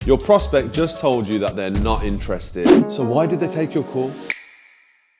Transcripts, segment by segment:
Your prospect just told you that they're not interested. So why did they take your call?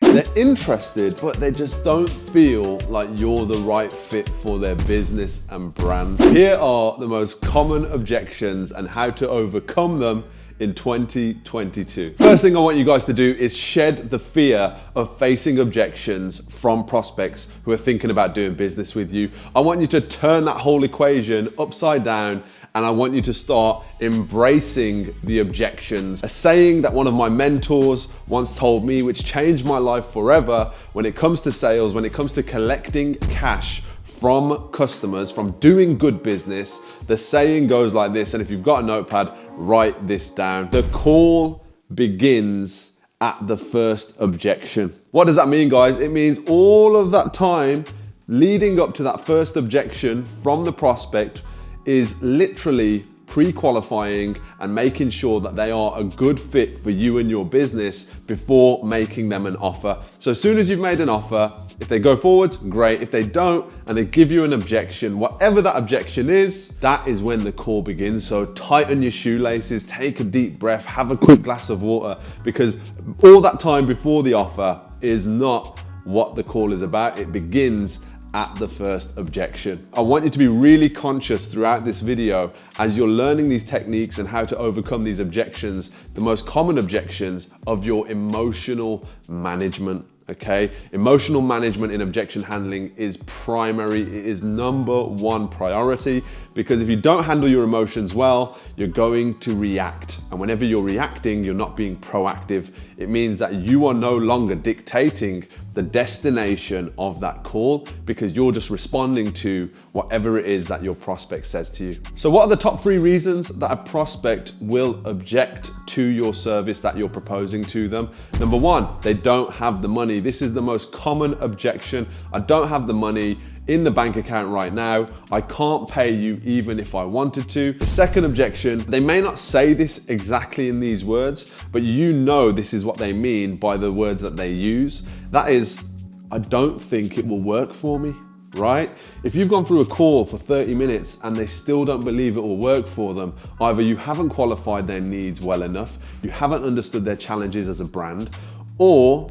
They're interested, but they just don't feel like you're the right fit for their business and brand. Here are the most common objections and how to overcome them in 2022. First thing I want you guys to do is shed the fear of facing objections from prospects who are thinking about doing business with you. I want you to turn that whole equation upside down, and I want you to start embracing the objections. A saying that one of my mentors once told me, which changed my life forever when it comes to sales, when it comes to collecting cash from customers, from doing good business, the saying goes like this, and if you've got a notepad, write this down. The call begins at the first objection. What does that mean, guys? It means all of that time leading up to that first objection from the prospect is literally pre-qualifying and making sure that they are a good fit for you and your business before making them an offer. So as soon as you've made an offer, if they go forwards, great. If they don't, and they give you an objection, whatever that objection is, that is when the call begins. So tighten your shoelaces, take a deep breath, have a quick glass of water, because all that time before the offer is not what the call is about. It begins at the first objection. I want you to be really conscious throughout this video as you're learning these techniques and how to overcome these objections, the most common objections of your emotional management. Okay, emotional management in objection handling is primary. It is number one priority, because if you don't handle your emotions well, you're going to react. And whenever you're reacting, you're not being proactive. It means that you are no longer dictating the destination of that call, because you're just responding to whatever it is that your prospect says to you. So what are the top 3 reasons that a prospect will object to your service that you're proposing to them? Number 1, they don't have the money. This is the most common objection. I don't have the money in the bank account right now. I can't pay you even if I wanted to. The second objection, they may not say this exactly in these words, but you know this is what they mean by the words that they use. That is, I don't think it will work for me, right? If you've gone through a call for 30 minutes and they still don't believe it will work for them, either you haven't qualified their needs well enough, you haven't understood their challenges as a brand, or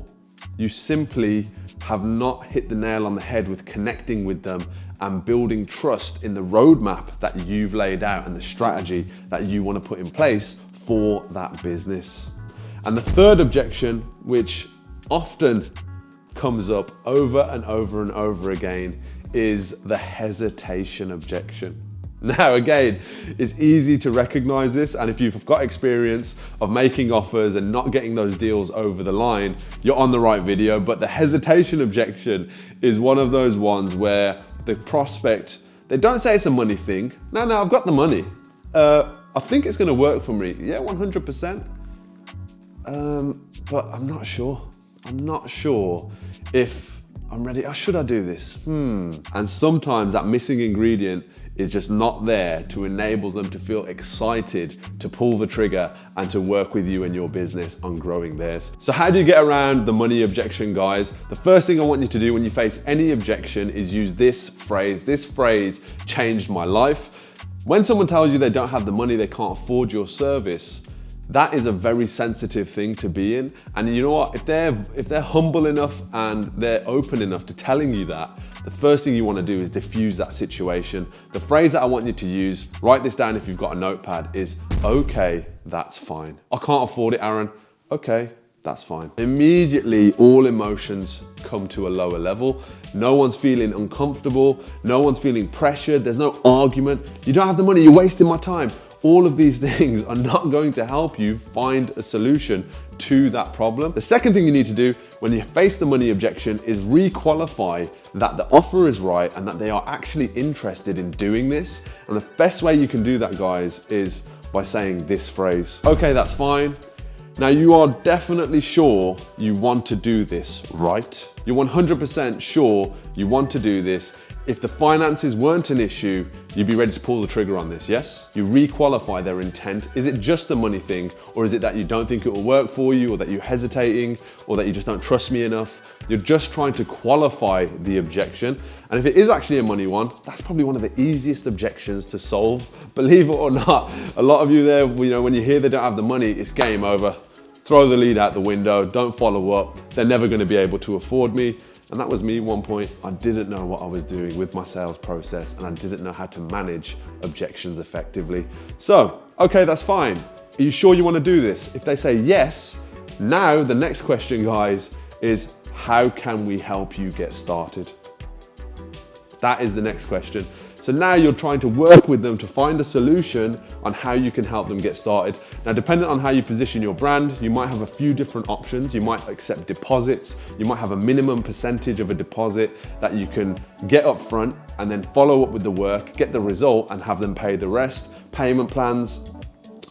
you simply have not hit the nail on the head with connecting with them and building trust in the roadmap that you've laid out and the strategy that you want to put in place for that business. And the third objection, which often comes up over and over and over again, is the hesitation objection. Now, again, it's easy to recognize this, and if you've got experience of making offers and not getting those deals over the line, you're on the right video. But the hesitation objection is one of those ones where the prospect, they don't say it's a money thing. No, I've got the money. I think it's gonna work for me. Yeah, 100%. But I'm not sure. I'm not sure if I'm ready. Should I do this? And sometimes that missing ingredient is just not there to enable them to feel excited to pull the trigger and to work with you and your business on growing theirs. So how do you get around the money objection, guys? The first thing I want you to do when you face any objection is use this phrase. This phrase changed my life. When someone tells you they don't have the money, they can't afford your service, that is a very sensitive thing to be in. And you know what? If they're humble enough and they're open enough to telling you that, the first thing you want to do is diffuse that situation. The phrase that I want you to use, write this down if you've got a notepad, is, okay, that's fine. I can't afford it, Aaron. Okay, that's fine. Immediately, all emotions come to a lower level. No one's feeling uncomfortable. No one's feeling pressured. There's no argument. You don't have the money, you're wasting my time. All of these things are not going to help you find a solution to that problem. The second thing you need to do when you face the money objection is re-qualify that the offer is right and that they are actually interested in doing this. And the best way you can do that, guys, is by saying this phrase. Okay, that's fine. Now, you are definitely sure you want to do this, right? You're 100% sure you want to do this. If the finances weren't an issue, you'd be ready to pull the trigger on this, yes? You re-qualify their intent. Is it just a money thing, or is it that you don't think it will work for you, or that you're hesitating, or that you just don't trust me enough? You're just trying to qualify the objection. And if it is actually a money one, that's probably one of the easiest objections to solve. Believe it or not, a lot of you there, when you hear they don't have the money, it's game over. Throw the lead out the window, don't follow up. They're never gonna be able to afford me. And that was me at one point. I didn't know what I was doing with my sales process, and I didn't know how to manage objections effectively. So, okay, that's fine. Are you sure you want to do this? If they say yes, now the next question, guys, is how can we help you get started? That is the next question. So now you're trying to work with them to find a solution on how you can help them get started. Now, depending on how you position your brand, you might have a few different options. You might accept deposits. You might have a minimum percentage of a deposit that you can get up front and then follow up with the work, get the result and have them pay the rest. Payment plans.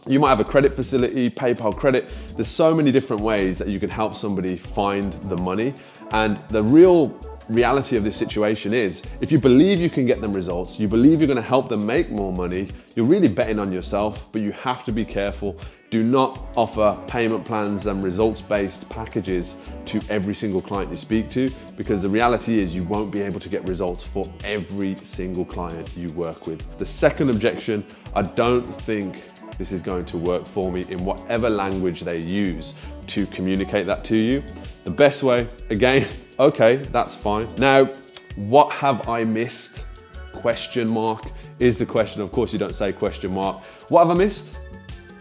You might have a credit facility, PayPal credit. There's so many different ways that you can help somebody find the money. And the real reality of this situation is, if you believe you can get them results, you believe you're going to help them make more money, you're really betting on yourself, but you have to be careful. Do not offer payment plans and results-based packages to every single client you speak to, because the reality is you won't be able to get results for every single client you work with. The second objection, I don't think this is going to work for me in whatever language they use to communicate that to you. The best way, again, okay, that's fine. Now, what have I missed? Question mark is the question. Of course, you don't say question mark. What have I missed?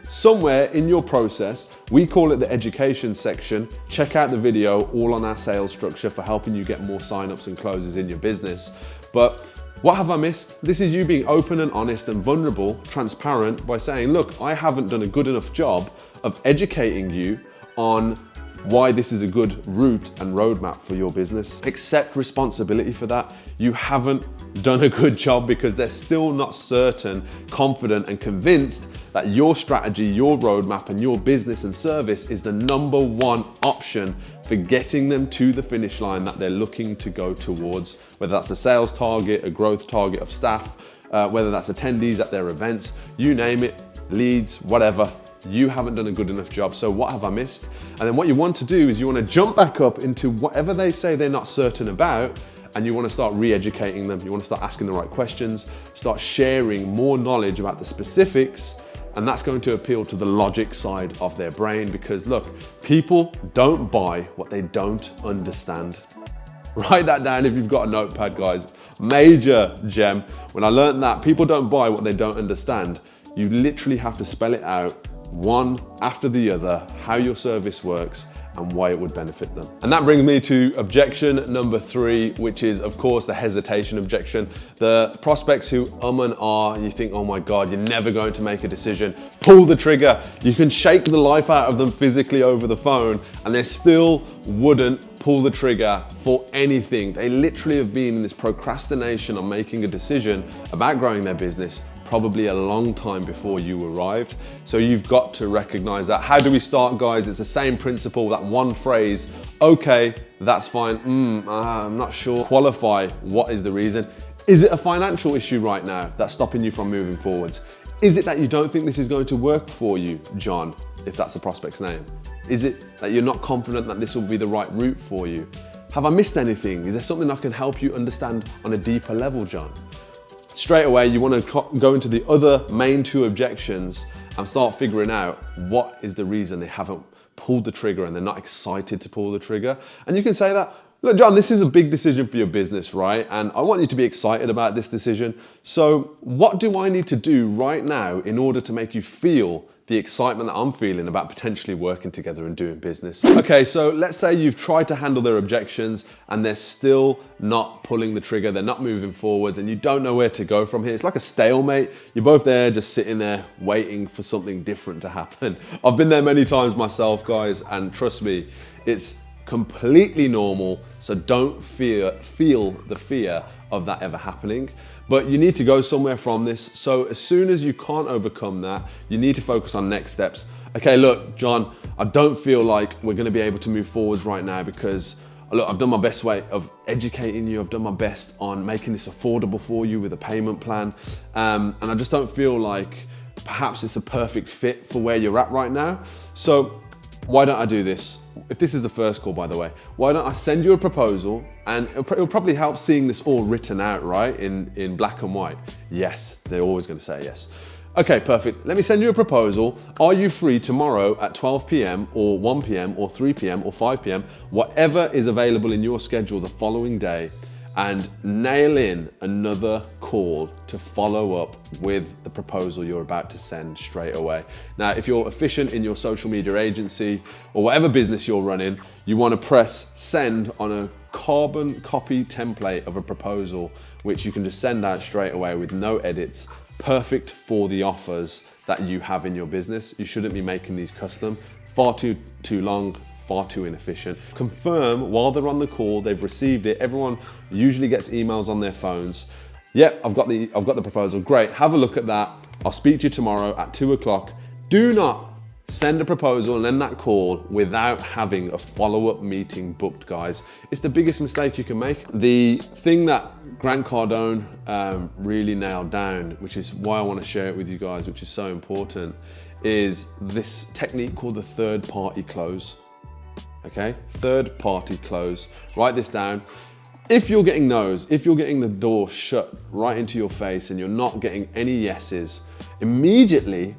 Somewhere in your process, we call it the education section. Check out the video all on our sales structure for helping you get more signups and closes in your business. But what have I missed? This is you being open and honest and vulnerable, transparent by saying, look, I haven't done a good enough job of educating you on why this is a good route and roadmap for your business. Accept responsibility for that. You haven't done a good job because they're still not certain, confident, and convinced that your strategy, your roadmap, and your business and service is the number one option for getting them to the finish line that they're looking to go towards, whether that's a sales target, a growth target of staff, whether that's attendees at their events, you name it, leads, whatever. You haven't done a good enough job, so what have I missed? And then what you want to do is you want to jump back up into whatever they say they're not certain about, and you want to start re-educating them. You want to start asking the right questions, start sharing more knowledge about the specifics, and that's going to appeal to the logic side of their brain, because look, people don't buy what they don't understand. Write that down if you've got a notepad, guys. Major gem. When I learned that people don't buy what they don't understand, you literally have to spell it out one after the other, how your service works and why it would benefit them. And that brings me to objection number 3, which is of course the hesitation objection. The prospects who and ah, you think, oh my God, you're never going to make a decision. Pull the trigger. You can shake the life out of them physically over the phone and they still wouldn't pull the trigger for anything. They literally have been in this procrastination on making a decision about growing their business probably a long time before you arrived. So you've got to recognize that. How do we start, guys? It's the same principle, that one phrase, okay, that's fine, I'm not sure. Qualify, what is the reason? Is it a financial issue right now that's stopping you from moving forwards? Is it that you don't think this is going to work for you, John, if that's a prospect's name? Is it that you're not confident that this will be the right route for you? Have I missed anything? Is there something I can help you understand on a deeper level, John? Straight away, you want to go into the other main 2 objections and start figuring out what is the reason they haven't pulled the trigger and they're not excited to pull the trigger. And you can say that, look, John, this is a big decision for your business, right? And I want you to be excited about this decision. So what do I need to do right now in order to make you feel the excitement that I'm feeling about potentially working together and doing business? Okay, so let's say you've tried to handle their objections and they're still not pulling the trigger, they're not moving forwards, and you don't know where to go from here. It's like a stalemate. You're both there just sitting there waiting for something different to happen. I've been there many times myself, guys, and trust me, it's completely normal, so don't feel the fear of that ever happening. But you need to go somewhere from this. So as soon as you can't overcome that, you need to focus on next steps. Okay, look, John, I don't feel like we're gonna be able to move forwards right now because look, I've done my best way of educating you. I've done my best on making this affordable for you with a payment plan. And I just don't feel like perhaps it's a perfect fit for where you're at right now. So why don't I do this? If this is the first call, by the way, why don't I send you a proposal, and it'll probably help seeing this all written out, right? In black and white. Yes, they're always gonna say yes. Okay, perfect. Let me send you a proposal. Are you free tomorrow at 12 p.m. or 1 p.m. or 3 p.m. or 5 p.m., whatever is available in your schedule the following day, and nail in another call to follow up with the proposal you're about to send straight away. Now, if you're efficient in your social media agency or whatever business you're running, you want to press send on a carbon copy template of a proposal, which you can just send out straight away with no edits. Perfect for the offers that you have in your business. You shouldn't be making these custom. Far too long, far too inefficient. Confirm while they're on the call, they've received it. Everyone usually gets emails on their phones. Yep, I've got the proposal. Great, have a look at that. I'll speak to you tomorrow at 2 o'clock. Do not send a proposal and end that call without having a follow-up meeting booked, guys. It's the biggest mistake you can make. The thing that Grant Cardone really nailed down, which is why I want to share it with you guys, which is so important, is this technique called the third-party close. Okay, third-party close. Write this down. If you're getting no's, if you're getting the door shut right into your face and you're not getting any yeses, immediately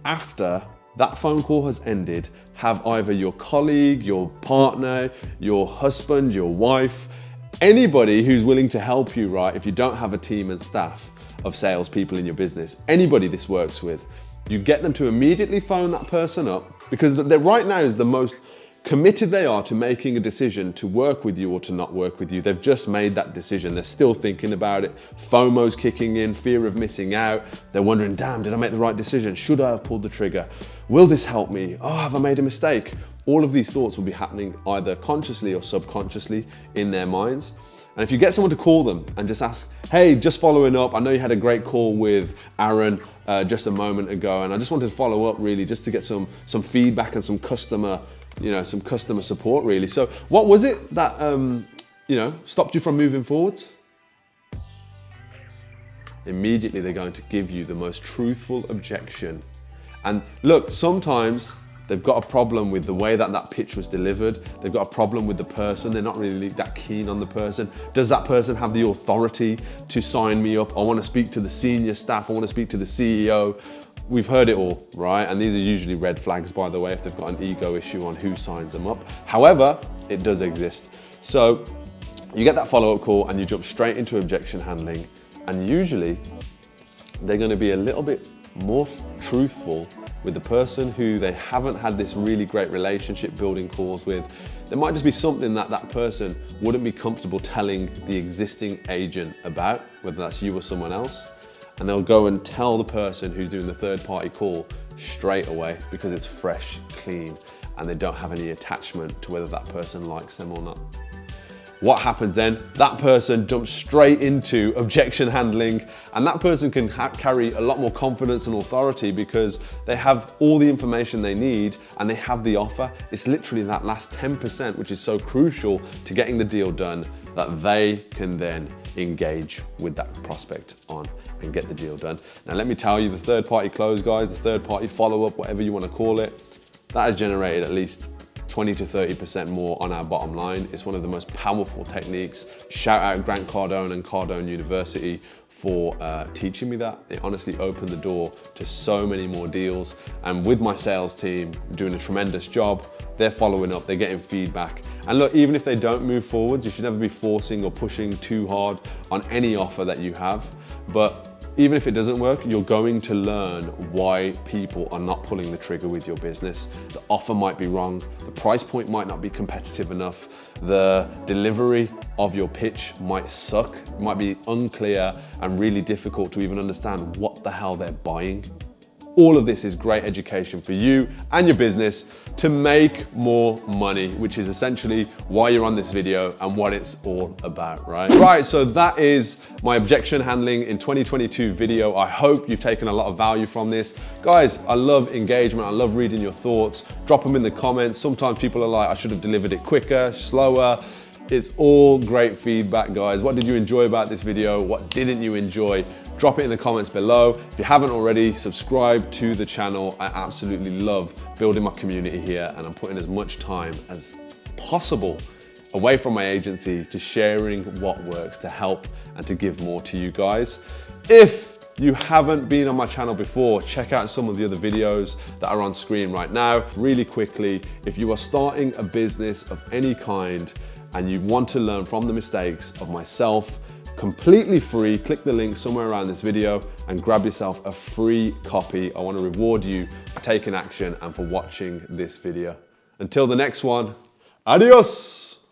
after that phone call has ended, have either your colleague, your partner, your husband, your wife, anybody who's willing to help you, right? If you don't have a team and staff of salespeople in your business, anybody this works with, you get them to immediately phone that person up, because right now is the most committed they are to making a decision to work with you or to not work with you. They've just made that decision. They're still thinking about it. FOMO's kicking in, fear of missing out. They're wondering, damn, did I make the right decision? Should I have pulled the trigger? Will this help me? Oh, have I made a mistake? All of these thoughts will be happening either consciously or subconsciously in their minds. And if you get someone to call them and just ask, hey, just following up, I know you had a great call with Aaron just a moment ago, and I just wanted to follow up really just to get some feedback and some customer support really. So what was it that stopped you from moving forwards? Immediately they're going to give you the most truthful objection. And look, sometimes they've got a problem with the way that pitch was delivered. They've got a problem with the person. They're not really that keen on the person. Does that person have the authority to sign me up? I want to speak to the senior staff. I want to speak to the CEO. We've heard it all, right? And these are usually red flags, by the way, if they've got an ego issue on who signs them up. However, it does exist. So you get that follow-up call and you jump straight into objection handling. And usually they're going to be a little bit more truthful with the person who they haven't had this really great relationship building calls with. There might just be something that person wouldn't be comfortable telling the existing agent about, whether that's you or someone else. And they'll go and tell the person who's doing the third party call straight away because it's fresh, clean, and they don't have any attachment to whether that person likes them or not. What happens then? That person jumps straight into objection handling, and that person can carry a lot more confidence and authority because they have all the information they need and they have the offer. It's literally that last 10%, which is so crucial to getting the deal done, that they can then engage with that prospect on and get the deal done. Now, let me tell you, the third party close, guys, the third party follow-up, whatever you want to call it, that has generated at least 20 to 30% more on our bottom line. It's one of the most powerful techniques. Shout out Grant Cardone and Cardone University for teaching me that. It honestly opened the door to so many more deals. And with my sales team doing a tremendous job, they're following up, they're getting feedback. And look, even if they don't move forwards, you should never be forcing or pushing too hard on any offer that you have. But even if it doesn't work, you're going to learn why people are not pulling the trigger with your business. The offer might be wrong, the price point might not be competitive enough, the delivery of your pitch might suck, it might be unclear and really difficult to even understand what the hell they're buying. All of this is great education for you and your business to make more money, which is essentially why you're on this video and what it's all about, right? Right, so that is my objection handling in 2022 video. I hope you've taken a lot of value from this. Guys, I love engagement. I love reading your thoughts. Drop them in the comments. Sometimes people are like, I should have delivered it quicker, slower. It's all great feedback, guys. What did you enjoy about this video? What didn't you enjoy? Drop it in the comments below. If you haven't already, subscribe to the channel. I absolutely love building my community here, and I'm putting as much time as possible away from my agency to sharing what works to help and to give more to you guys. If you haven't been on my channel before, check out some of the other videos that are on screen right now. Really quickly, if you are starting a business of any kind and you want to learn from the mistakes of myself, completely free, click the link somewhere around this video and grab yourself a free copy. I want to reward you for taking action and for watching this video. Until the next one, adios.